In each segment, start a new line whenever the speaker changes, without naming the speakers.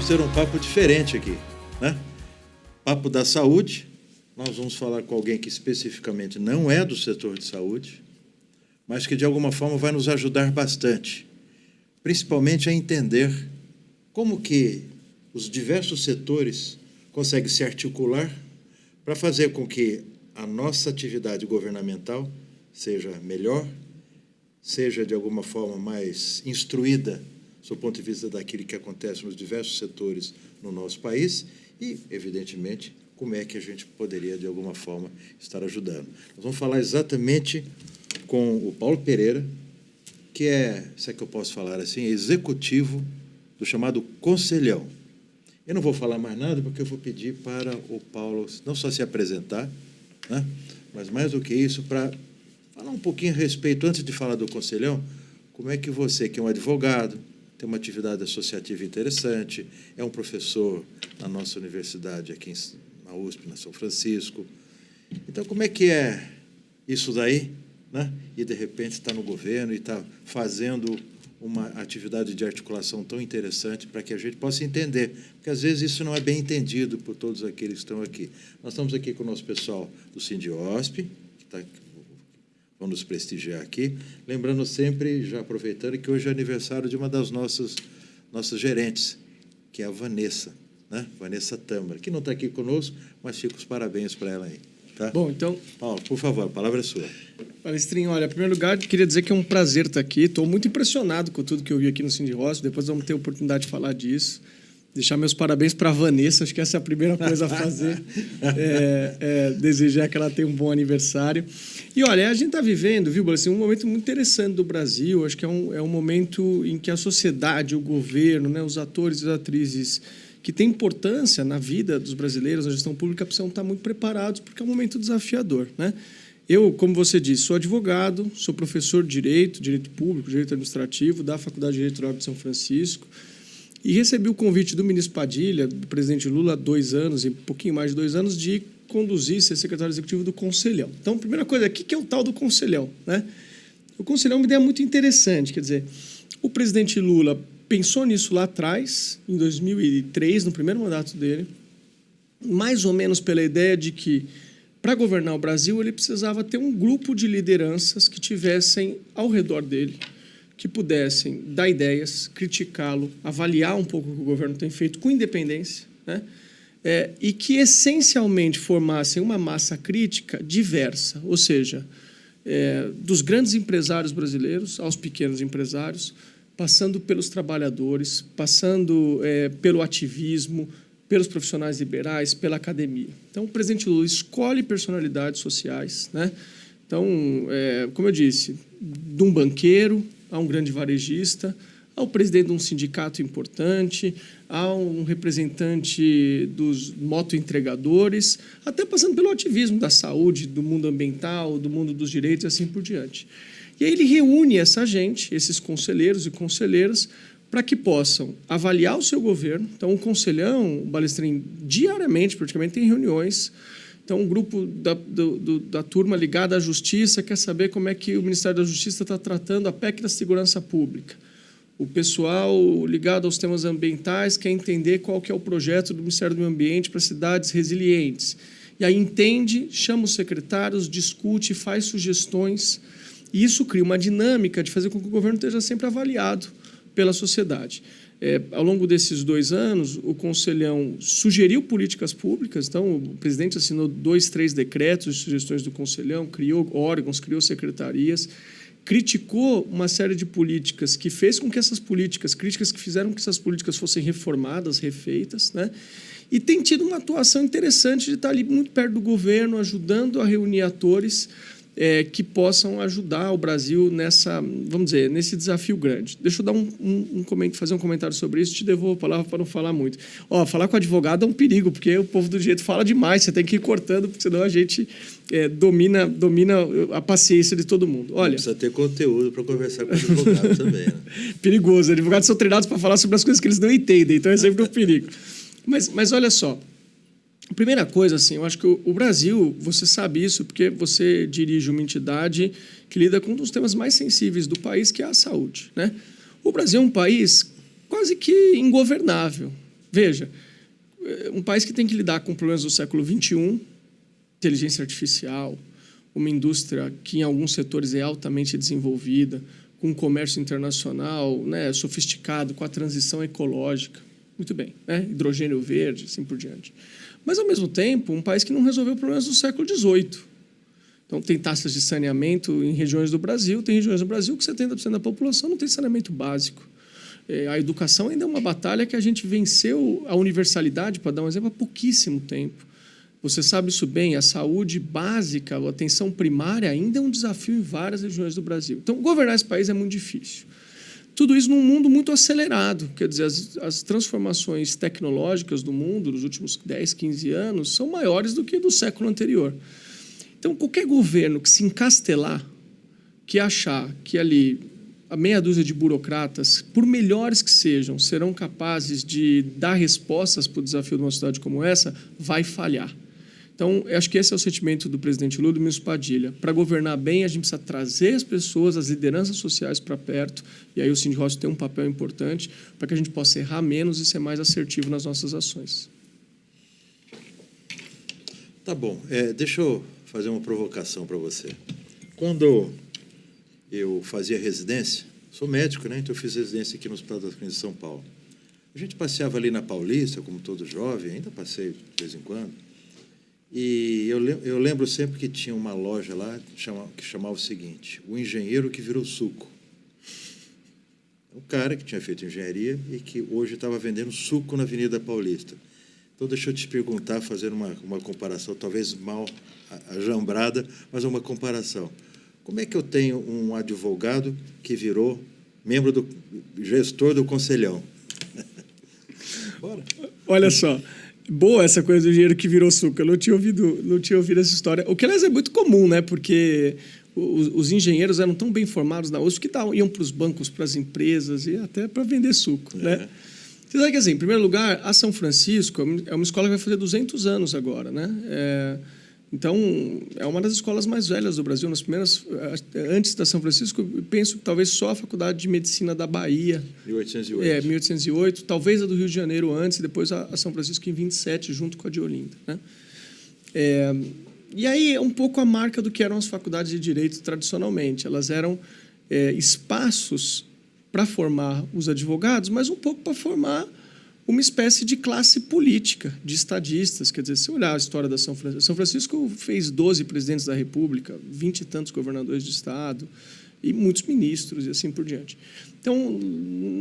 vamos ter um papo diferente aqui, né? Papo da saúde. Nós vamos falar com alguém que especificamente não é do setor de saúde, mas que de alguma forma vai nos ajudar bastante, principalmente a entender como que os diversos setores conseguem se articular para fazer com que a nossa atividade governamental seja melhor, seja de alguma forma mais instruída do ponto de vista daquilo que acontece nos diversos setores no nosso país e, evidentemente, como é que a gente poderia, de alguma forma, estar ajudando. Nós vamos falar exatamente com o Paulo Pereira, que é, se é que eu posso falar assim, executivo do chamado Conselhão. Eu não vou falar mais nada, porque eu vou pedir para o Paulo não só se apresentar, né, mas, mais do que isso, para falar um pouquinho a respeito, antes de falar do Conselhão, como é que você, que é um advogado, tem uma atividade associativa interessante, é um professor na nossa universidade aqui na USP, na São Francisco. Então, como é que é isso daí, né? E, de repente, está no governo e está fazendo uma atividade de articulação tão interessante para que a gente possa entender, porque, às vezes, isso não é bem entendido por todos aqueles que estão aqui. Nós estamos aqui com o nosso pessoal do Sindiosp, que vão nos prestigiar aqui. Lembrando sempre, já aproveitando, que hoje é aniversário de uma das nossas gerentes, que é a Vanessa, né? Vanessa Tâmara, que não está aqui conosco, mas fica os parabéns para ela aí. Tá?
Bom, então...
Paulo, por favor, a palavra é sua.
Palestrinho, olha, em primeiro lugar, queria dizer que é um prazer estar aqui. Estou muito impressionado com tudo que eu vi aqui no Sindiosp. Depois vamos ter a oportunidade de falar disso. Deixar meus parabéns para a Vanessa, acho que essa é a primeira coisa a fazer. Desejar que ela tenha um bom aniversário. E, olha, a gente está vivendo, viu, assim, um momento muito interessante do Brasil. Acho que é um momento em que a sociedade, o governo, né, os atores e as atrizes que têm importância na vida dos brasileiros, na gestão pública, precisam estar muito preparados, porque é um momento desafiador, né? Eu, como você disse, sou advogado, sou professor de direito público, direito administrativo, da Faculdade de Direito Eleitoral de São Francisco, e recebi o convite do ministro Padilha, do presidente Lula, há 2 anos, e um pouquinho mais de 2 anos, de conduzir, ser secretário executivo do Conselhão. Então, a primeira coisa, o que é o tal do Conselhão, né? O Conselhão é uma ideia muito interessante, quer dizer, o presidente Lula pensou nisso lá atrás, em 2003, no primeiro mandato dele, mais ou menos pela ideia de que, para governar o Brasil, ele precisava ter um grupo de lideranças que tivessem ao redor dele, que pudessem dar ideias, criticá-lo, avaliar um pouco o que o governo tem feito com independência, né? E que, essencialmente, formassem uma massa crítica diversa, ou seja, dos grandes empresários brasileiros aos pequenos empresários, passando pelos trabalhadores, passando pelo ativismo, pelos profissionais liberais, pela academia. Então, o presidente Lula escolhe personalidades sociais, né? Então, como eu disse, de um banqueiro a um grande varejista, ao presidente de um sindicato importante, a um representante dos motoentregadores, até passando pelo ativismo da saúde, do mundo ambiental, do mundo dos direitos e assim por diante. E aí ele reúne essa gente, esses conselheiros e conselheiras, para que possam avaliar o seu governo. Então, o Conselhão, o Balestrin, diariamente, praticamente, tem reuniões. Então, um grupo da turma ligada à Justiça quer saber como é que o Ministério da Justiça está tratando a PEC da Segurança Pública. O pessoal ligado aos temas ambientais quer entender qual que é o projeto do Ministério do Meio Ambiente para cidades resilientes. E aí entende, chama os secretários, discute, faz sugestões. E isso cria uma dinâmica de fazer com que o governo esteja sempre avaliado pela sociedade. Ao longo desses 2 anos, o Conselhão sugeriu políticas públicas, então o presidente assinou 2, 3 decretos de sugestões do Conselhão, criou órgãos, criou secretarias, criticou uma série de políticas que fez com que essas políticas, críticas que fizeram que essas políticas fossem reformadas, refeitas, né? E tem tido uma atuação interessante de estar ali muito perto do governo, ajudando a reunir atores que possam ajudar o Brasil nesse desafio grande. Deixa eu dar fazer um comentário sobre isso, te devolvo a palavra para não falar muito. Falar com advogado é um perigo, porque o povo do direito fala demais, você tem que ir cortando, porque senão a gente domina a paciência de todo mundo. Olha,
precisa ter conteúdo para conversar com o advogado também, né?
Perigoso, advogados são treinados para falar sobre as coisas que eles não entendem, então é sempre um perigo. Mas olha só, a primeira coisa, assim, eu acho que o Brasil, você sabe isso porque você dirige uma entidade que lida com um dos temas mais sensíveis do país, que é a saúde, né? O Brasil é um país quase que ingovernável. Veja, um país que tem que lidar com problemas do século XXI, inteligência artificial, uma indústria que em alguns setores é altamente desenvolvida, com um comércio internacional, né, sofisticado, com a transição ecológica. Muito bem, né? Hidrogênio verde, assim por diante. Mas, ao mesmo tempo, um país que não resolveu problemas do século XVIII. Então, tem taxas de saneamento em regiões do Brasil, tem regiões do Brasil que 70% da população não tem saneamento básico. A educação ainda é uma batalha que a gente venceu a universalidade, para dar um exemplo, há pouquíssimo tempo. Você sabe isso bem, a saúde básica, a atenção primária ainda é um desafio em várias regiões do Brasil. Então, governar esse país é muito difícil. Tudo isso num mundo muito acelerado. Quer dizer, as transformações tecnológicas do mundo nos últimos 10, 15 anos são maiores do que do século anterior. Então, qualquer governo que se encastelar, que achar que ali a meia dúzia de burocratas, por melhores que sejam, serão capazes de dar respostas para o desafio de uma cidade como essa, vai falhar. Então, eu acho que esse é o sentimento do presidente Lula e do ministro Padilha. Para governar bem, a gente precisa trazer as pessoas, as lideranças sociais para perto, e aí o Sindicross tem um papel importante para que a gente possa errar menos e ser mais assertivo nas nossas ações.
Tá bom. Deixa eu fazer uma provocação para você. Quando eu fazia residência, sou médico, né? Então eu fiz residência aqui no Hospital das Clínicas de São Paulo. A gente passeava ali na Paulista, como todo jovem, ainda passei de vez em quando. E eu lembro sempre que tinha uma loja lá que chamava o seguinte: o engenheiro que virou suco. Um cara que tinha feito engenharia e que hoje estava vendendo suco na Avenida Paulista. Então, deixa eu te perguntar, fazendo uma comparação, talvez mal ajambrada, mas uma comparação. Como é que eu tenho um advogado que virou membro do gestor do Conselhão? Bora.
Olha só. Boa essa coisa do engenheiro que virou suco. Eu não tinha ouvido essa história. O que, aliás, é muito comum, né? Porque os engenheiros eram tão bem formados na USP que iam para os bancos, para as empresas e até para vender suco, né? Você sabe que, assim, em primeiro lugar, a São Francisco é uma escola que vai fazer 200 anos agora, né? Então, é uma das escolas mais velhas do Brasil. Nas primeiras, antes da São Francisco, eu penso que talvez só a Faculdade de Medicina da Bahia.
1808.
1808. Talvez a do Rio de Janeiro antes, e depois a São Francisco em 27, junto com a de Olinda, né? E aí é um pouco a marca do que eram as faculdades de Direito tradicionalmente. Elas eram espaços para formar os advogados, mas um pouco para formar uma espécie de classe política, de estadistas. Quer dizer, se olhar a história da São Francisco fez 12 presidentes da República, 20 e tantos governadores de Estado e muitos ministros e assim por diante. Então,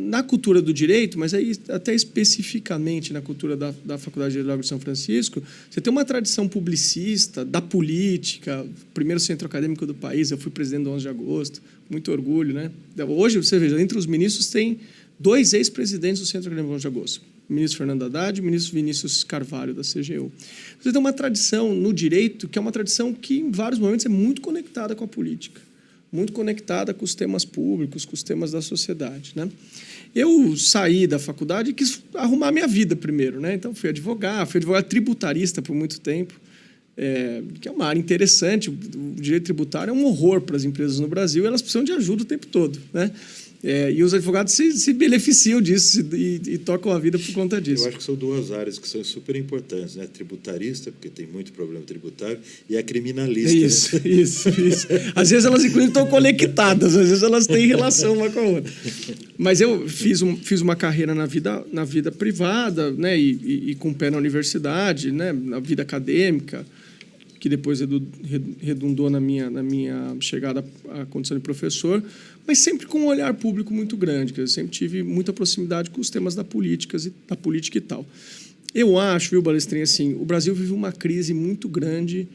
na cultura do direito, mas aí até especificamente na cultura da Faculdade de Direito de São Francisco, você tem uma tradição publicista, da política, primeiro centro acadêmico do país. Eu fui presidente do 11 de agosto, muito orgulho, né? Hoje, você veja, entre os ministros tem 2 ex-presidentes do Centro Acadêmico 11 de Agosto, o ministro Fernando Haddad e o ministro Vinícius Carvalho, da CGU. Você tem uma tradição no direito que é uma tradição que, em vários momentos, é muito conectada com a política, muito conectada com os temas públicos, com os temas da sociedade, né? Eu saí da faculdade e quis arrumar a minha vida primeiro, né? Então, fui advogado tributarista por muito tempo, que é uma área interessante. O direito tributário é um horror para as empresas no Brasil, e elas precisam de ajuda o tempo todo, né? E os advogados se beneficiam disso e tocam a vida por conta disso.
Eu acho que são 2 áreas que são super importantes, né? Tributarista, porque tem muito problema tributário, e a criminalista.
Isso,
né?
isso. Às vezes elas, inclusive, estão conectadas, às vezes elas têm relação uma com a outra. Mas eu fiz uma carreira na vida privada, né? E com o pé na universidade, né? Na vida acadêmica, que depois redundou na minha chegada à condição de professor, mas sempre com um olhar público muito grande, que eu sempre tive muita proximidade com os temas da política e tal. Eu acho, viu, Balestrinha, assim, o Brasil vive uma crise muito grande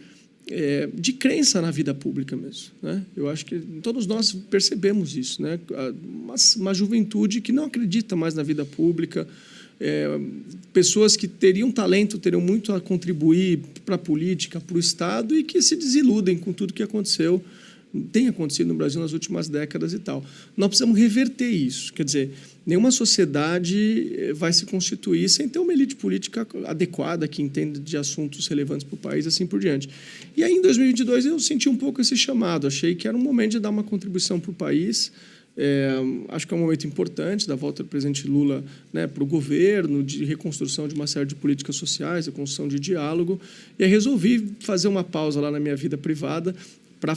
de crença na vida pública mesmo, né? Eu acho que todos nós percebemos isso, né? Uma juventude que não acredita mais na vida pública, pessoas que teriam talento, teriam muito a contribuir para a política, para o Estado, e que se desiludem com tudo que tem acontecido no Brasil nas últimas décadas e tal. Nós precisamos reverter isso. Quer dizer, nenhuma sociedade vai se constituir sem ter uma elite política adequada, que entenda de assuntos relevantes para o país e assim por diante. E aí, em 2022, eu senti um pouco esse chamado. Achei que era um momento de dar uma contribuição para o país. Acho que é um momento importante da volta do presidente Lula, né, para o governo, de reconstrução de uma série de políticas sociais, de construção de diálogo. E aí resolvi fazer uma pausa lá na minha vida privada para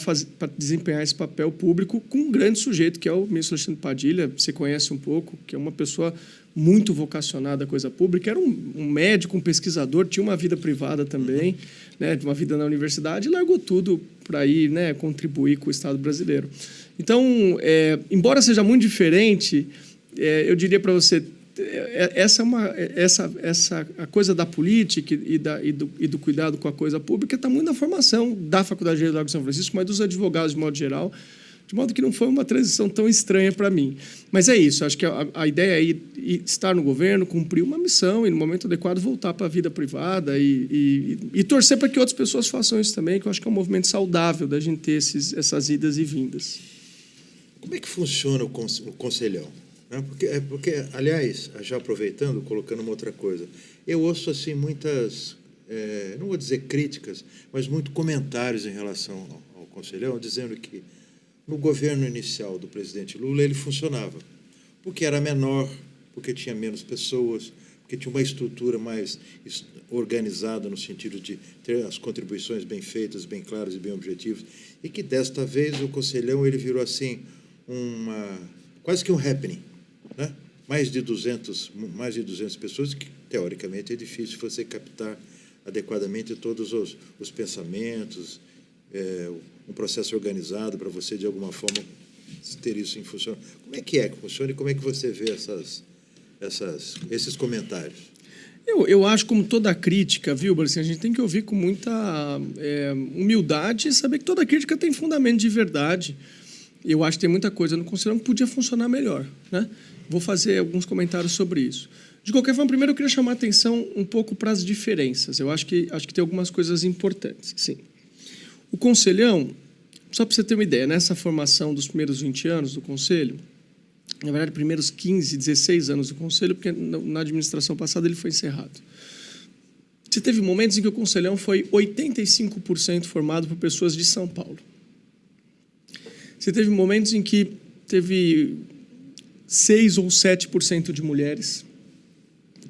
desempenhar esse papel público com um grande sujeito, que é o ministro Alexandre Padilha. Você conhece um pouco, que é uma pessoa muito vocacionada à coisa pública. Era um médico, um pesquisador, tinha uma vida privada também, né, de uma vida na universidade, e largou tudo para ir, né, contribuir com o Estado brasileiro. Então, embora seja muito diferente, eu diria para você, a coisa da política e do cuidado com a coisa pública está muito na formação da Faculdade de Direito do Largo de São Francisco, mas dos advogados de modo geral, de modo que não foi uma transição tão estranha para mim. Mas é isso, acho que a ideia é estar no governo, cumprir uma missão e, no momento adequado, voltar para a vida privada e torcer para que outras pessoas façam isso também, que eu acho que é um movimento saudável da gente ter essas idas e vindas.
Como é que funciona o conselhão? Porque, aliás, já aproveitando, colocando uma outra coisa, eu ouço assim muitas, não vou dizer críticas, mas muito comentários em relação ao conselhão, dizendo que no governo inicial do presidente Lula ele funcionava, porque era menor, porque tinha menos pessoas, porque tinha uma estrutura mais organizada no sentido de ter as contribuições bem feitas, bem claras e bem objetivas, e que desta vez o conselhão ele virou assim quase que um happening, né? Mais de 200 pessoas, que teoricamente é difícil você captar adequadamente todos os pensamentos, um processo organizado para você, de alguma forma, ter isso em funcionamento. Como é que funciona e como é que você vê esses comentários?
Eu acho, como toda crítica, viu, assim, a gente tem que ouvir com muita humildade e saber que toda crítica tem fundamento de verdade. Eu acho que tem muita coisa no Conselhão que podia funcionar melhor, né? Vou fazer alguns comentários sobre isso. De qualquer forma, primeiro eu queria chamar a atenção um pouco para as diferenças. Eu acho que tem algumas coisas importantes, sim. O Conselhão, só para você ter uma ideia, nessa formação dos primeiros 20 anos do Conselho, na verdade, primeiros 15, 16 anos do Conselho, porque na administração passada ele foi encerrado. Você teve momentos em que o Conselhão foi 85% formado por pessoas de São Paulo. Você teve momentos em que teve 6 ou 7% de mulheres.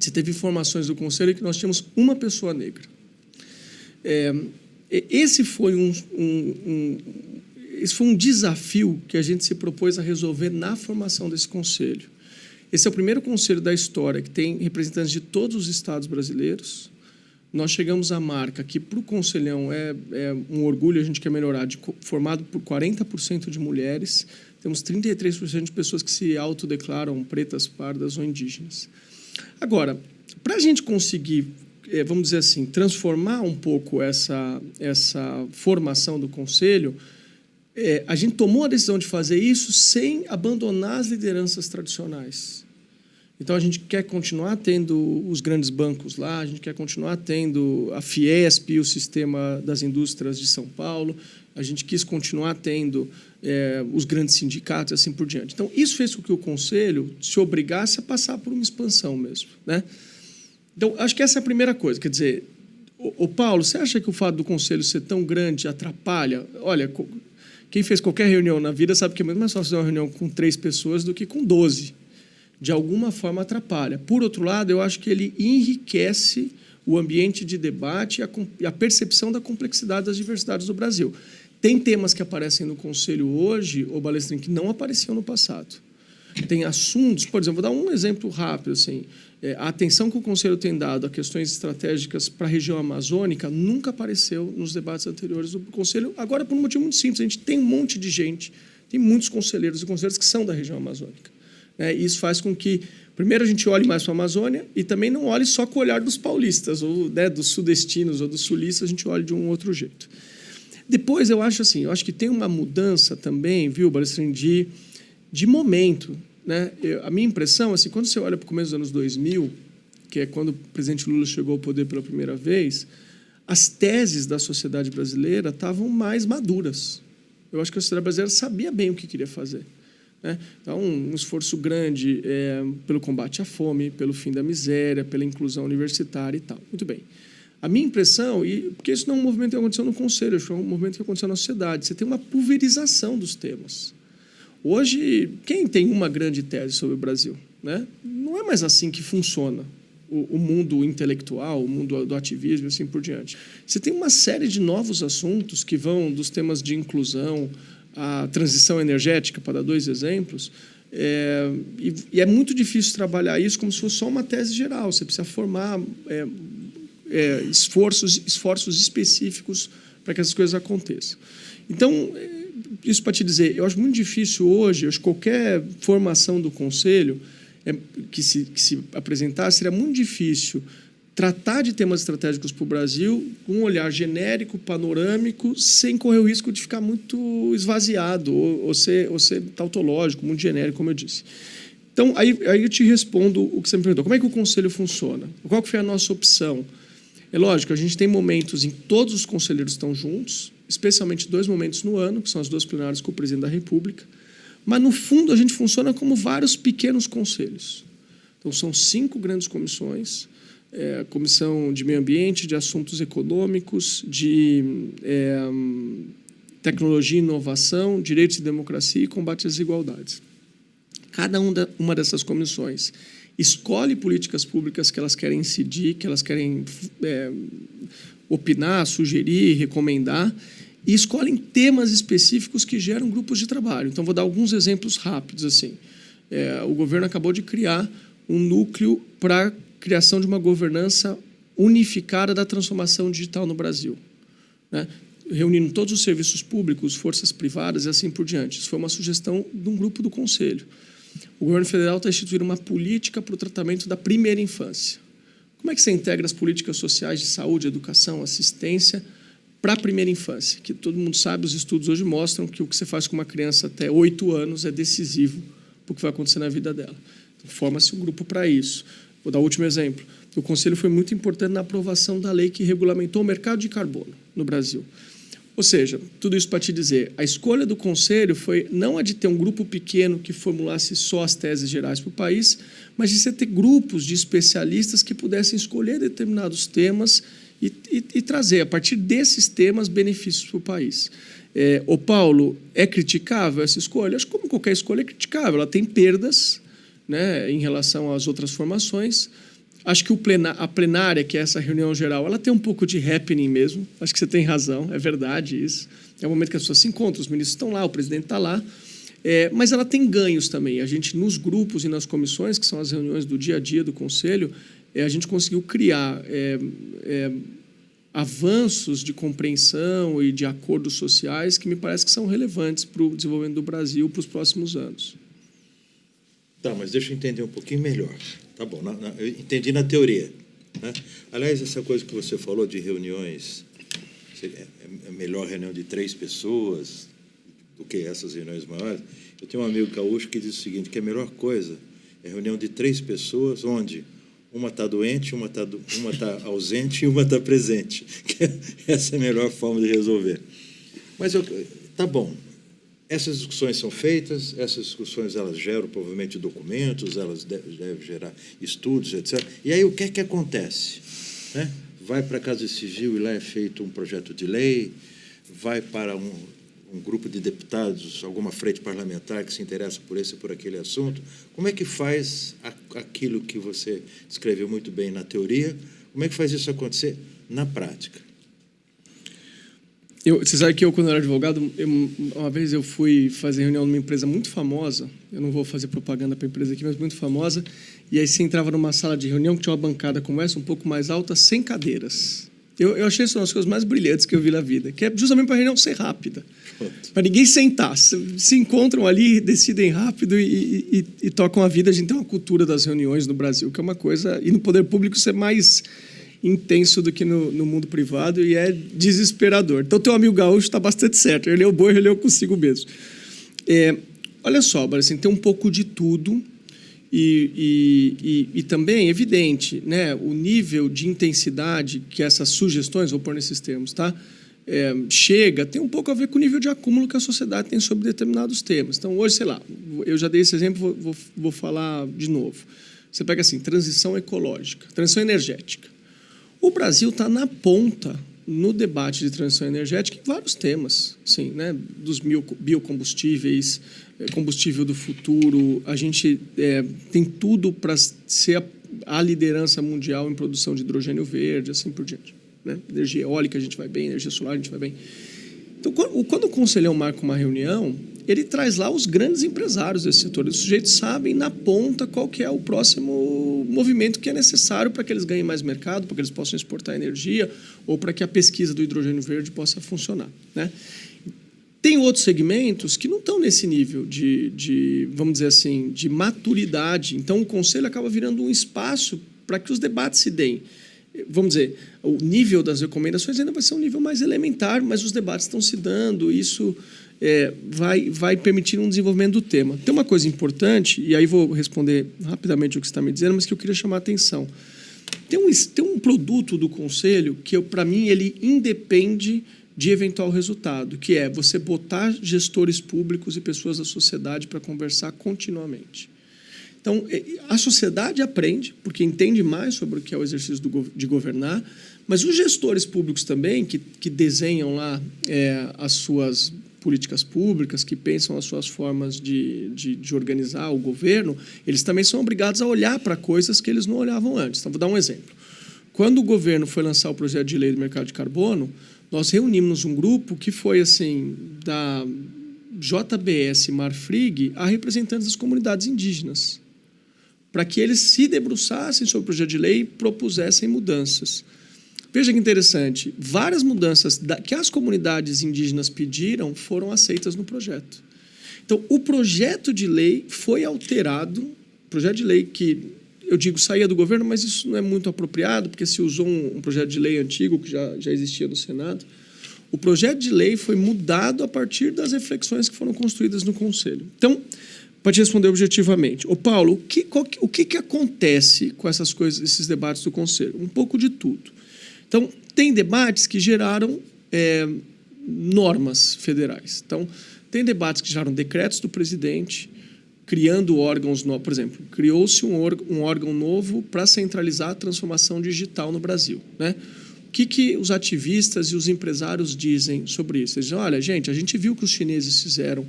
Você teve formações do Conselho em que nós tínhamos uma pessoa negra. Esse foi um desafio que a gente se propôs a resolver na formação desse Conselho. Esse é o primeiro Conselho da história que tem representantes de todos os estados brasileiros. Nós chegamos à marca que, para o Conselhão, é um orgulho, a gente quer melhorar, formado por 40% de mulheres, temos 33% de pessoas que se autodeclaram pretas, pardas ou indígenas. Agora, para a gente conseguir, vamos dizer assim, transformar um pouco essa formação do Conselho, a gente tomou a decisão de fazer isso sem abandonar as lideranças tradicionais. Então, a gente quer continuar tendo os grandes bancos lá, a gente quer continuar tendo a Fiesp, o Sistema das Indústrias de São Paulo, a gente quis continuar tendo os grandes sindicatos e assim por diante. Então, isso fez com que o Conselho se obrigasse a passar por uma expansão mesmo, né? Então, acho que essa é a primeira coisa. Quer dizer, Paulo, você acha que o fato do Conselho ser tão grande atrapalha? Olha, quem fez qualquer reunião na vida sabe que é muito mais fácil fazer uma reunião com 3 pessoas do que com 12. De alguma forma atrapalha. Por outro lado, eu acho que ele enriquece o ambiente de debate e a percepção da complexidade das diversidades do Brasil. Tem temas que aparecem no Conselho hoje, Balestrin, que não apareciam no passado. Tem assuntos, por exemplo, vou dar um exemplo rápido. Assim, a atenção que o Conselho tem dado a questões estratégicas para a região amazônica nunca apareceu nos debates anteriores do Conselho, agora por um motivo muito simples. A gente tem um monte de gente, tem muitos conselheiros e conselheiras que são da região amazônica. Isso faz com que, primeiro, a gente olhe mais para a Amazônia e também não olhe só com o olhar dos paulistas, ou dos sudestinos ou dos sulistas, a gente olhe de um outro jeito. Depois, eu acho que tem uma mudança também, viu, Balestrin, de momento, né? A minha impressão, assim, quando você olha para o começo dos anos 2000, que é quando o presidente Lula chegou ao poder pela primeira vez, as teses da sociedade brasileira estavam mais maduras. Eu acho que a sociedade brasileira sabia bem o que queria fazer. Então, um esforço grande pelo combate à fome, pelo fim da miséria, pela inclusão universitária e tal. Muito bem. A minha impressão, porque isso não é um movimento que aconteceu no Conselho, acho que é um movimento que aconteceu na sociedade, você tem uma pulverização dos temas. Hoje, quem tem uma grande tese sobre o Brasil? Né? Não é mais assim que funciona o mundo intelectual, o mundo do ativismo e assim por diante. Você tem uma série de novos assuntos que vão dos temas de inclusão, a transição energética, para dar 2 exemplos, e é muito difícil trabalhar isso como se fosse só uma tese geral. Você precisa formar esforços específicos para que essas coisas aconteçam. Então, isso para te dizer, eu acho muito difícil hoje, eu acho que qualquer formação do Conselho que se apresentasse, seria muito difícil tratar de temas estratégicos para o Brasil com um olhar genérico, panorâmico, sem correr o risco de ficar muito esvaziado ou ser tautológico, muito genérico, como eu disse. Então, aí eu te respondo o que você me perguntou. Como é que o Conselho funciona? Qual que foi a nossa opção? É lógico, a gente tem momentos em que todos os conselheiros estão juntos, especialmente 2 momentos no ano, que são as 2 plenárias com o presidente da República, mas, no fundo, a gente funciona como vários pequenos conselhos. Então, são 5 grandes comissões, Comissão de Meio Ambiente, de Assuntos Econômicos, de Tecnologia e Inovação, Direitos e Democracia e Combate às Desigualdades. Cada uma dessas comissões escolhe políticas públicas que elas querem incidir, que elas querem opinar, sugerir, recomendar, e escolhem temas específicos que geram grupos de trabalho. Então, vou dar alguns exemplos rápidos. Assim. O governo acabou de criar um núcleo para a criação de uma governança unificada da transformação digital no Brasil, né? Reunindo todos os serviços públicos, forças privadas e assim por diante. Isso foi uma sugestão de um grupo do Conselho. O governo federal está instituindo uma política para o tratamento da primeira infância. Como é que você integra as políticas sociais de saúde, educação, assistência para a primeira infância? Que todo mundo sabe, os estudos hoje mostram que o que você faz com uma criança até 8 anos é decisivo para o que vai acontecer na vida dela. Então, forma-se um grupo para isso. Vou dar o último exemplo. O Conselho foi muito importante na aprovação da lei que regulamentou o mercado de carbono no Brasil. Ou seja, tudo isso para te dizer, a escolha do Conselho foi não a de ter um grupo pequeno que formulasse só as teses gerais para o país, mas de você ter grupos de especialistas que pudessem escolher determinados temas e trazer, a partir desses temas, benefícios para o país. Paulo, é criticável essa escolha? Acho que, como qualquer escolha, é criticável. Ela tem perdas, né, em relação às outras formações. Acho que a plenária, que é essa reunião geral, ela tem um pouco de happening mesmo. Acho que você tem razão, é verdade isso. É o momento que as pessoas se encontram, os ministros estão lá, o presidente está lá. Mas ela tem ganhos também. A gente, nos grupos e nas comissões, que são as reuniões do dia a dia do Conselho, a gente conseguiu criar avanços de compreensão e de acordos sociais que me parece que são relevantes para o desenvolvimento do Brasil para os próximos anos.
Tá, mas deixa eu entender um pouquinho melhor. Tá bom, eu entendi na teoria, né? Aliás, essa coisa que você falou de reuniões, é melhor reunião de 3 pessoas do que essas reuniões maiores. Eu tenho um amigo gaúcho que diz o seguinte, que a melhor coisa é reunião de 3 pessoas, onde uma está doente, uma está ausente e uma está presente. Essa é a melhor forma de resolver. Mas, tá bom. Essas discussões são feitas, essas discussões elas geram provavelmente documentos, elas devem gerar estudos, etc. E aí o que é que acontece? Né? Vai para a Casa Civil e lá é feito um projeto de lei, vai para um grupo de deputados, alguma frente parlamentar que se interessa por esse e por aquele assunto. Como é que faz aquilo que você descreveu muito bem na teoria, como é que faz isso acontecer na prática?
Você sabe que quando eu era advogado, uma vez eu fui fazer reunião numa empresa muito famosa, eu não vou fazer propaganda para a empresa aqui, mas muito famosa, e aí você entrava numa sala de reunião que tinha uma bancada como essa, um pouco mais alta, sem cadeiras. Eu achei isso uma das coisas mais brilhantes que eu vi na vida, que é justamente para a reunião ser rápida, para ninguém sentar. Se encontram ali, decidem rápido e tocam a vida. A gente tem uma cultura das reuniões no Brasil, que é uma coisa... E no poder público isso é mais intenso do que no mundo privado e é desesperador. Então, teu amigo gaúcho está bastante certo. Ele é o boi, ele é o consigo mesmo. Olha só, assim, tem um pouco de tudo e também, evidente, né, o nível de intensidade que essas sugestões, vou pôr nesses termos, tá? Chega, tem um pouco a ver com o nível de acúmulo que a sociedade tem sobre determinados temas. Então, hoje, sei lá, eu já dei esse exemplo, vou falar de novo. Você pega assim, transição ecológica, transição energética. O Brasil está na ponta no debate de transição energética em vários temas, assim, né? Dos biocombustíveis, combustível do futuro. A gente tem tudo para ser a liderança mundial em produção de hidrogênio verde, assim por diante, né? Energia eólica a gente vai bem, energia solar a gente vai bem. Então, quando o conselhão marca uma reunião, ele traz lá os grandes empresários desse setor. Os sujeitos sabem na ponta qual que é o próximo movimento que é necessário para que eles ganhem mais mercado, para que eles possam exportar energia ou para que a pesquisa do hidrogênio verde possa funcionar, né? Tem outros segmentos que não estão nesse nível vamos dizer assim, de maturidade. Então, o conselho acaba virando um espaço para que os debates se deem. Vamos dizer, o nível das recomendações ainda vai ser um nível mais elementar, mas os debates estão se dando, isso vai permitir um desenvolvimento do tema. Tem uma coisa importante, e aí vou responder rapidamente o que você está me dizendo, mas que eu queria chamar a atenção. Tem um produto do Conselho que, para mim, ele independe de eventual resultado, que é você botar gestores públicos e pessoas da sociedade para conversar continuamente. Então, a sociedade aprende, porque entende mais sobre o que é o exercício de governar, mas os gestores públicos também, que desenham lá as suas políticas públicas, que pensam as suas formas de organizar o governo, eles também são obrigados a olhar para coisas que eles não olhavam antes. Então, vou dar um exemplo. Quando o governo foi lançar o projeto de lei do mercado de carbono, nós reunimos um grupo que foi assim, da JBS Marfrig a representantes das comunidades indígenas, para que eles se debruçassem sobre o projeto de lei e propusessem mudanças. Veja que interessante, várias mudanças que as comunidades indígenas pediram foram aceitas no projeto. Então, o projeto de lei foi alterado, projeto de lei que, eu digo, saía do governo, mas isso não é muito apropriado, porque se usou um projeto de lei antigo que já existia no Senado. O projeto de lei foi mudado a partir das reflexões que foram construídas no Conselho. Então, para te responder objetivamente, Paulo, o que acontece com essas coisas, esses debates do Conselho? Um pouco de tudo. Então, tem debates que geraram normas federais. Então, tem debates que geraram decretos do presidente, criando órgãos novos. Por exemplo, criou-se um órgão novo para centralizar a transformação digital no Brasil, né? O que os ativistas e os empresários dizem sobre isso? Eles dizem, olha, gente, a gente viu o que os chineses fizeram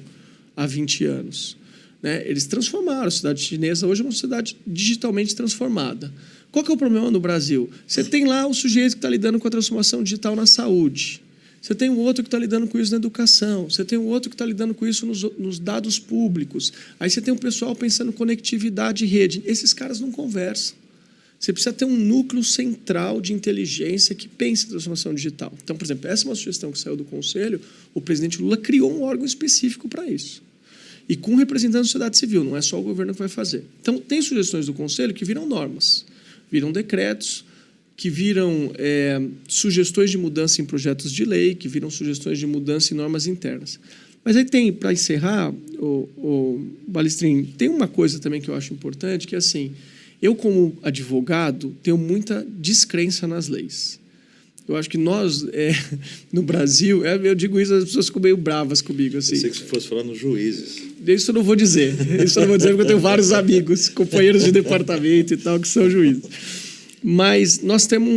há 20 anos. Né? Eles transformaram a sociedade chinesa, hoje é uma sociedade digitalmente transformada. Qual que é o problema no Brasil? Você tem lá o sujeito que está lidando com a transformação digital na saúde. Você tem o outro que está lidando com isso na educação. Você tem o outro que está lidando com isso nos dados públicos. Aí você tem o pessoal pensando em conectividade e rede. Esses caras não conversam. Você precisa ter um núcleo central de inteligência que pense em transformação digital. Então, por exemplo, essa é uma sugestão que saiu do Conselho. O presidente Lula criou um órgão específico para isso. E com representantes da sociedade civil, não é só o governo que vai fazer. Então, tem sugestões do Conselho que viram normas, viram decretos, que viram sugestões de mudança em projetos de lei, que viram sugestões de mudança em normas internas. Mas aí tem, para encerrar, o Balestrin, tem uma coisa também que eu acho importante, que é assim, eu como advogado tenho muita descrença nas leis. Eu acho que nós, no Brasil, eu digo isso, as pessoas ficam meio bravas comigo. Assim.
Pensei que você fosse falar nos juízes.
Isso eu não vou dizer. Isso eu não vou dizer porque eu tenho vários amigos, companheiros de departamento e tal, que são juízes. Mas nós temos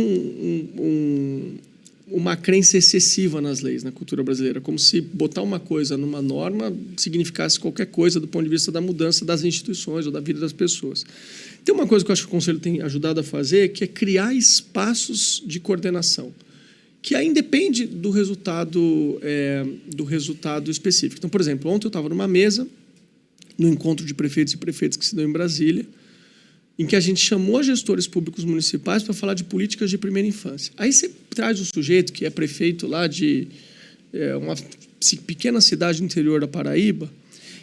uma crença excessiva nas leis, na cultura brasileira, como se botar uma coisa numa norma significasse qualquer coisa do ponto de vista da mudança das instituições ou da vida das pessoas. Tem uma coisa que eu acho que o Conselho tem ajudado a fazer, que é criar espaços de coordenação, que aí depende do resultado específico. Então, por exemplo, ontem eu estava numa mesa, no encontro de prefeitos e prefeitas que se deu em Brasília, em que a gente chamou gestores públicos municipais para falar de políticas de primeira infância. Aí você traz um sujeito que é prefeito lá de uma pequena cidade do interior da Paraíba,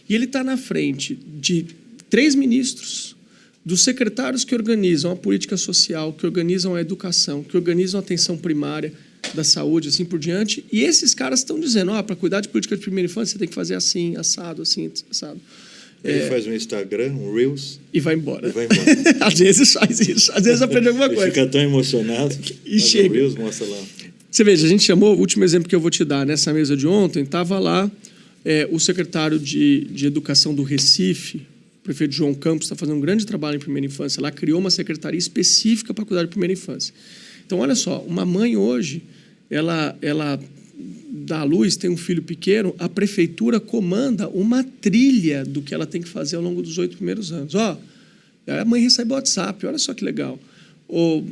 e ele está na frente de 3 ministros, dos secretários que organizam a política social, que organizam a educação, que organizam a atenção primária da saúde, assim por diante, e esses caras estão dizendo, para cuidar de política de primeira infância, você tem que fazer assim, assado, assim, assado.
Ele faz um Instagram, um Reels...
E vai embora. Às vezes faz isso, às vezes aprende alguma coisa.
Ele fica tão emocionado,
e chega.
O Reels mostra lá.
Você veja, a gente chamou, o último exemplo que eu vou te dar, nessa mesa de ontem, estava lá o secretário de Educação do Recife, o prefeito João Campos, está fazendo um grande trabalho em primeira infância, lá criou uma secretaria específica para cuidar de primeira infância. Então, olha só, uma mãe hoje ela dá à luz, tem um filho pequeno, a prefeitura comanda uma trilha do que ela tem que fazer ao longo dos 8 primeiros anos. A mãe recebe o WhatsApp, olha só que legal.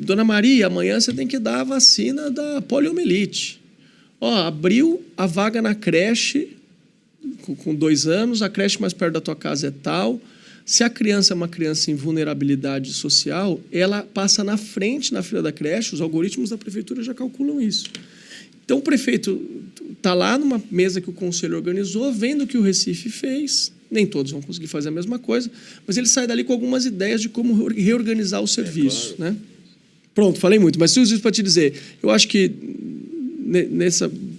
Dona Maria, amanhã você tem que dar a vacina da poliomielite. Abriu a vaga na creche com 2 anos, a creche mais perto da tua casa é tal. Se a criança é uma criança em vulnerabilidade social, ela passa na frente, na fila da creche, os algoritmos da prefeitura já calculam isso. Então, o prefeito está lá numa mesa que o conselho organizou, vendo o que o Recife fez. Nem todos vão conseguir fazer a mesma coisa, mas ele sai dali com algumas ideias de como reorganizar o serviço.
Claro.
Né? Pronto, falei muito, mas tudo isso para te dizer, eu acho que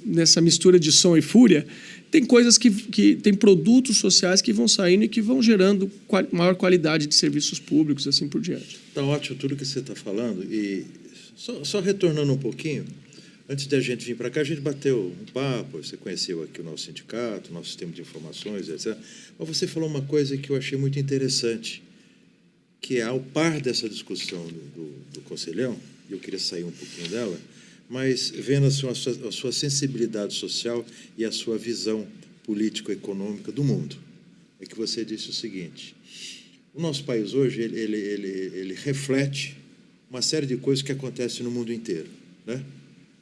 nessa mistura de som e fúria, tem coisas que tem produtos sociais que vão saindo e que vão gerando maior qualidade de serviços públicos, assim por diante.
Está ótimo tudo que você está falando. E só retornando um pouquinho, antes da gente vir para cá, a gente bateu um papo, você conheceu aqui o nosso sindicato, o nosso sistema de informações, etc. Mas você falou uma coisa que eu achei muito interessante, que é ao par dessa discussão do Conselhão, e eu queria sair um pouquinho dela, mas vendo a sua sensibilidade social e a sua visão político-econômica do mundo. É que você disse o seguinte: o nosso país hoje ele reflete uma série de coisas que acontecem no mundo inteiro, né?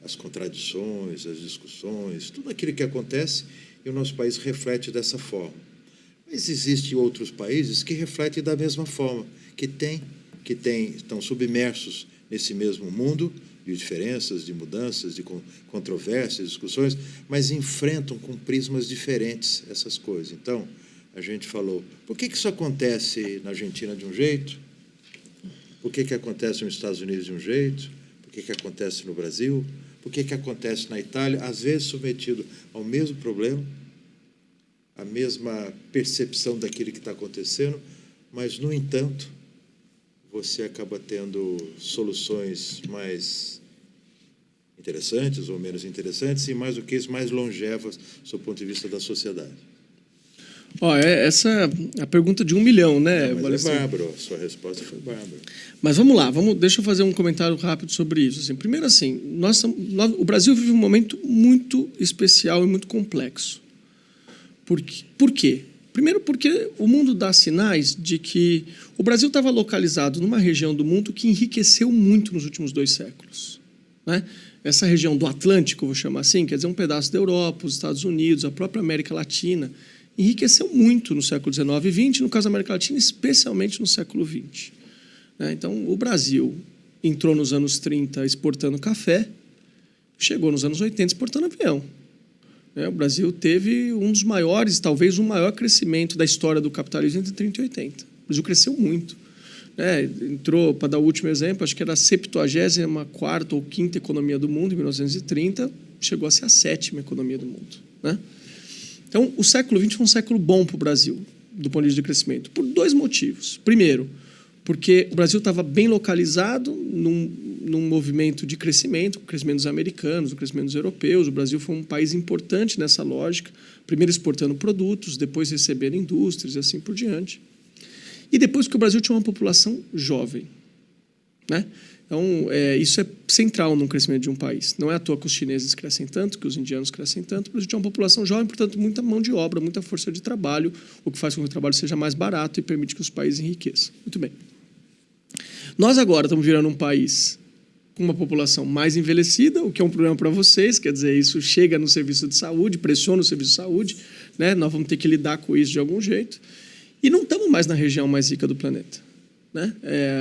As contradições, as discussões, tudo aquilo que acontece, e o nosso país reflete dessa forma. Mas existem outros países que refletem da mesma forma, que estão submersos nesse mesmo mundo de diferenças, de mudanças, de controvérsias, discussões, mas enfrentam com prismas diferentes essas coisas. Então, a gente falou, por que isso acontece na Argentina de um jeito? Por que acontece nos Estados Unidos de um jeito? Por que acontece no Brasil? Por que acontece na Itália? Às vezes submetido ao mesmo problema, à mesma percepção daquilo que está acontecendo, mas, no entanto, você acaba tendo soluções mais interessantes ou menos interessantes e, mais do que isso, mais longevas do seu ponto de vista da sociedade.
Essa é a pergunta de 1 milhão, né?
Não, mas é bárbaro, a sua resposta foi bárbara.
Mas vamos lá, deixa eu fazer um comentário rápido sobre isso. Assim, primeiro, assim, o Brasil vive um momento muito especial e muito complexo. Por quê? Primeiro, porque o mundo dá sinais de que o Brasil estava localizado numa região do mundo que enriqueceu muito nos últimos 2 séculos. Né? Essa região do Atlântico, vou chamar assim, quer dizer, um pedaço da Europa, os Estados Unidos, a própria América Latina, enriqueceu muito no século XIX e XX, no caso da América Latina, especialmente no século XX. Então, o Brasil entrou nos anos 30 exportando café, chegou nos anos 80 exportando avião. O Brasil teve um dos maiores, talvez o maior crescimento da história do capitalismo entre 30 e 80. O Brasil cresceu muito. Entrou, para dar o último exemplo, acho que era a 74ª ou 5ª economia do mundo, em 1930, chegou a ser a 7ª economia do mundo. Então, o século XX foi um século bom para o Brasil, do ponto de vista de crescimento, por 2 motivos. Primeiro, porque o Brasil estava bem localizado num movimento de crescimento, o crescimento dos americanos, o crescimento dos europeus. O Brasil foi um país importante nessa lógica, primeiro exportando produtos, depois recebendo indústrias e assim por diante. E depois que o Brasil tinha uma população jovem. Então, isso é central no crescimento de um país. Não é à toa que os chineses crescem tanto, que os indianos crescem tanto. O Brasil tinha uma população jovem, portanto, muita mão de obra, muita força de trabalho, o que faz com que o trabalho seja mais barato e permite que os países enriqueçam. Muito bem. Nós agora estamos virando um país com uma população mais envelhecida, o que é um problema para vocês, quer dizer, isso chega no serviço de saúde, pressiona o serviço de saúde, nós vamos ter que lidar com isso de algum jeito. E não estamos mais na região mais rica do planeta.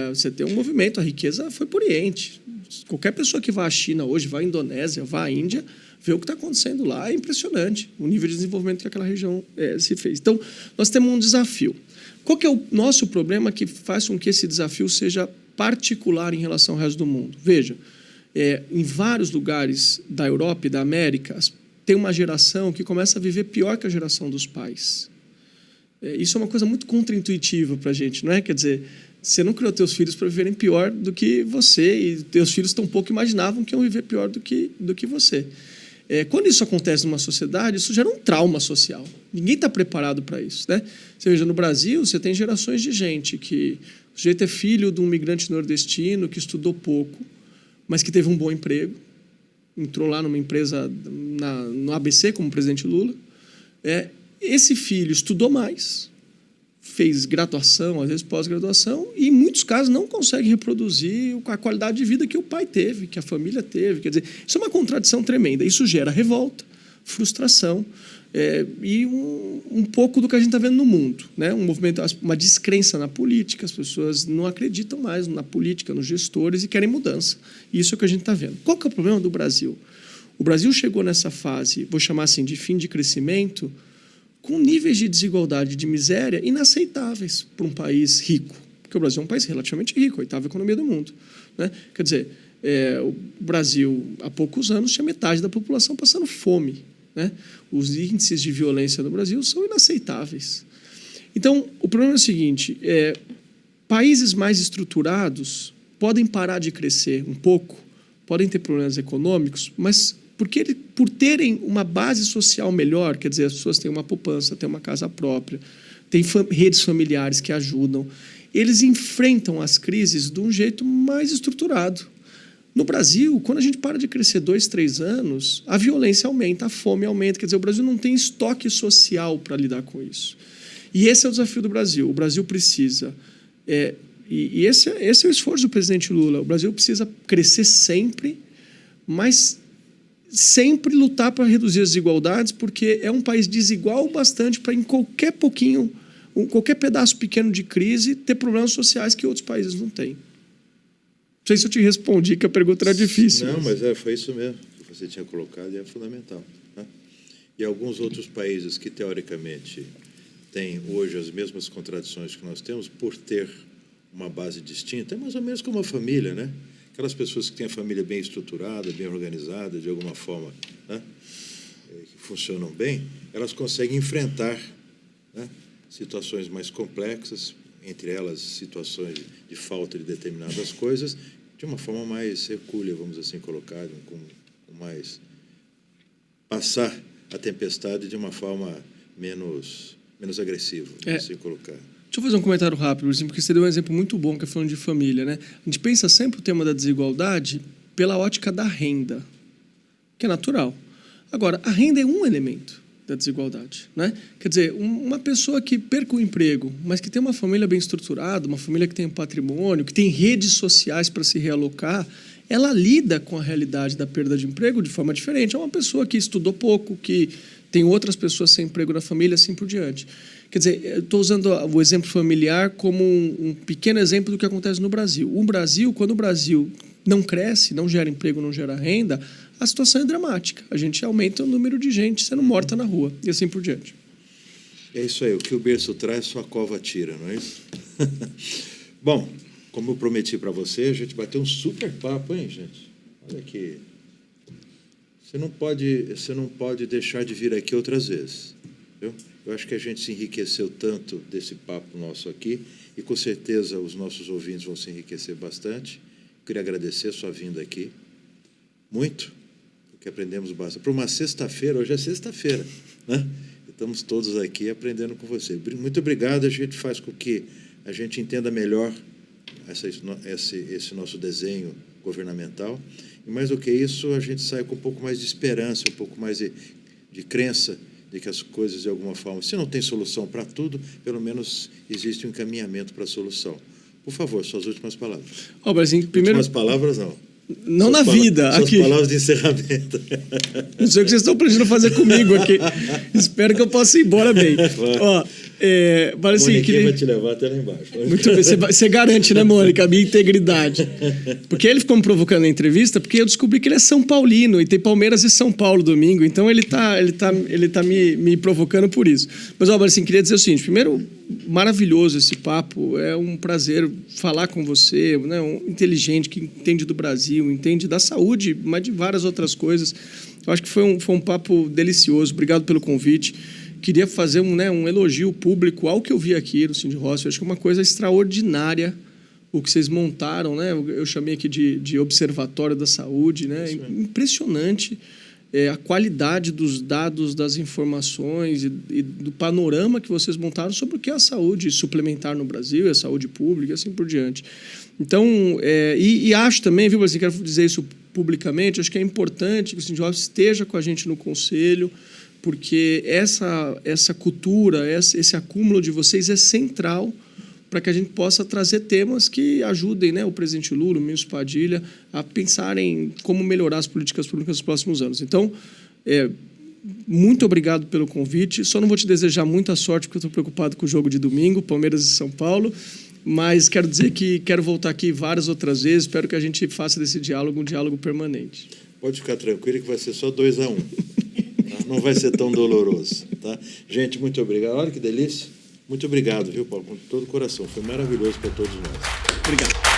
Você tem um movimento, a riqueza foi para o Oriente. Qualquer pessoa que vá à China hoje, vá à Indonésia, vá à Índia, vê o que está acontecendo lá, é impressionante o nível de desenvolvimento que aquela região se fez. Então, nós temos um desafio. Qual que é o nosso problema que faz com que esse desafio seja particular em relação ao resto do mundo? Veja, em vários lugares da Europa e da América, tem uma geração que começa a viver pior que a geração dos pais. Isso é uma coisa muito contraintuitiva para a gente, não é? Quer dizer, você não criou teus filhos para viverem pior do que você, e teus filhos tampouco imaginavam que iam viver pior do que você. Quando isso acontece numa sociedade, isso gera um trauma social. Ninguém está preparado para isso. Você veja, no Brasil, você tem gerações de gente que... O sujeito é filho de um migrante nordestino que estudou pouco, mas que teve um bom emprego. entrou lá numa empresa no ABC como presidente Lula. Esse filho estudou mais, fez graduação, às vezes pós-graduação, e em muitos casos não consegue reproduzir a qualidade de vida que o pai teve, que a família teve. Quer dizer, isso é uma contradição tremenda. Isso gera revolta, frustração e um pouco do que a gente está vendo no mundo, né? Um movimento, uma descrença na política. As pessoas não acreditam mais na política, nos gestores e querem mudança. Isso é o que a gente está vendo. Qual que é o problema do Brasil? O Brasil chegou nessa fase, vou chamar assim, de fim de crescimento, com níveis de desigualdade e de miséria inaceitáveis para um país rico. Porque o Brasil é um país relativamente rico, a 8ª economia do mundo, né? Quer dizer, o Brasil, há poucos anos, tinha metade da população passando fome, né? Os índices de violência no Brasil são inaceitáveis. Então, o problema é o seguinte, países mais estruturados podem parar de crescer um pouco, podem ter problemas econômicos, mas por terem uma base social melhor, quer dizer, as pessoas têm uma poupança, têm uma casa própria, têm redes familiares que ajudam, eles enfrentam as crises de um jeito mais estruturado. No Brasil, quando a gente para de crescer 2, 3 anos, a violência aumenta, a fome aumenta. Quer dizer, o Brasil não tem estoque social para lidar com isso. E esse é o desafio do Brasil. O Brasil precisa... E esse é o esforço do presidente Lula. O Brasil precisa crescer sempre, mas sempre lutar para reduzir as desigualdades, porque é um país desigual bastante para, em qualquer pedaço pequeno de crise, ter problemas sociais que outros países não têm. Não sei se eu te respondi, que a pergunta era difícil.
Não, mas foi isso mesmo que você tinha colocado e é fundamental, né? E alguns outros países que, teoricamente, têm hoje as mesmas contradições que nós temos, por ter uma base distinta, é mais ou menos como a família, né? Aquelas pessoas que têm a família bem estruturada, bem organizada, de alguma forma, né? Que funcionam bem, elas conseguem enfrentar, né, situações mais complexas, entre elas situações de falta de determinadas coisas, de uma forma mais hercúlea, vamos assim colocar, com mais passar a tempestade de uma forma menos agressiva, vamos assim colocar.
Deixa eu fazer um comentário rápido, porque você deu um exemplo muito bom, que é falando de família, né? A gente pensa sempre o tema da desigualdade pela ótica da renda, que é natural. Agora, a renda é um elemento da desigualdade, né? Quer dizer, uma pessoa que perca o emprego, mas que tem uma família bem estruturada, uma família que tem um patrimônio, que tem redes sociais para se realocar, ela lida com a realidade da perda de emprego de forma diferente. É uma pessoa que estudou pouco, que tem outras pessoas sem emprego na família, assim por diante. Quer dizer, eu estou usando o exemplo familiar como um pequeno exemplo do que acontece no Brasil. Quando o Brasil não cresce, não gera emprego, não gera renda, a situação é dramática. A gente aumenta o número de gente sendo morta na rua e assim por diante.
É isso aí. O que o berço traz, sua cova tira, não é isso? Bom, como eu prometi para você, a gente bateu um super papo, hein, gente? Olha aqui. Você não pode deixar de vir aqui outras vezes, viu? Eu acho que a gente se enriqueceu tanto desse papo nosso aqui e, com certeza, os nossos ouvintes vão se enriquecer bastante. Eu queria agradecer a sua vinda aqui. Muito, porque aprendemos bastante. Para uma sexta-feira, hoje é sexta-feira, né? Estamos todos aqui aprendendo com você. Muito obrigado, a gente faz com que a gente entenda melhor esse nosso desenho governamental. E, mais do que isso, a gente sai com um pouco mais de esperança, um pouco mais de crença de que as coisas, de alguma forma, se não tem solução para tudo, pelo menos existe um encaminhamento para a solução. Por favor, suas últimas palavras.
Brasil, primeiro...
Últimas palavras, não.
Não na vida.
Suas
aqui.
Palavras de encerramento.
Não sei o que vocês estão planejando fazer comigo aqui. Espero que eu possa ir embora bem.
Mônica vai te levar até lá embaixo.
Muito bem. Você garante, né, Mônica, a minha integridade. Porque ele ficou me provocando na entrevista, porque eu descobri que ele é São Paulino e tem Palmeiras e São Paulo domingo. Então ele tá me provocando por isso. Mas, assim, queria dizer o seguinte. Primeiro, maravilhoso esse papo. É um prazer falar com você, né? Um inteligente que entende do Brasil, entende da saúde, mas de várias outras coisas. Eu acho que foi um papo delicioso. Obrigado pelo convite. Queria fazer um elogio público ao que eu vi aqui no Cindy Rossi. Eu acho que é uma coisa extraordinária o que vocês montaram, né? Eu chamei aqui de Observatório da Saúde, né? Impressionante a qualidade dos dados, das informações e do panorama que vocês montaram sobre o que é a saúde suplementar no Brasil, a saúde pública e assim por diante. Então, e acho também, viu, assim, quero dizer isso publicamente, acho que é importante que o Sindioffice esteja com a gente no conselho, porque essa cultura, esse acúmulo de vocês é central para que a gente possa trazer temas que ajudem, né, o presidente Lula, o ministro Padilha, a pensarem como melhorar as políticas públicas nos próximos anos. Então, muito obrigado pelo convite. Só não vou te desejar muita sorte, porque eu estou preocupado com o jogo de domingo, Palmeiras e São Paulo, mas quero dizer que quero voltar aqui várias outras vezes. Espero que a gente faça desse diálogo um diálogo permanente.
Pode ficar tranquilo que vai ser só 2-1. Tá? Não vai ser tão doloroso. Tá? Gente, muito obrigado. Olha que delícia. Muito obrigado, viu, Paulo? Com todo o coração. Foi maravilhoso para todos nós.
Obrigado.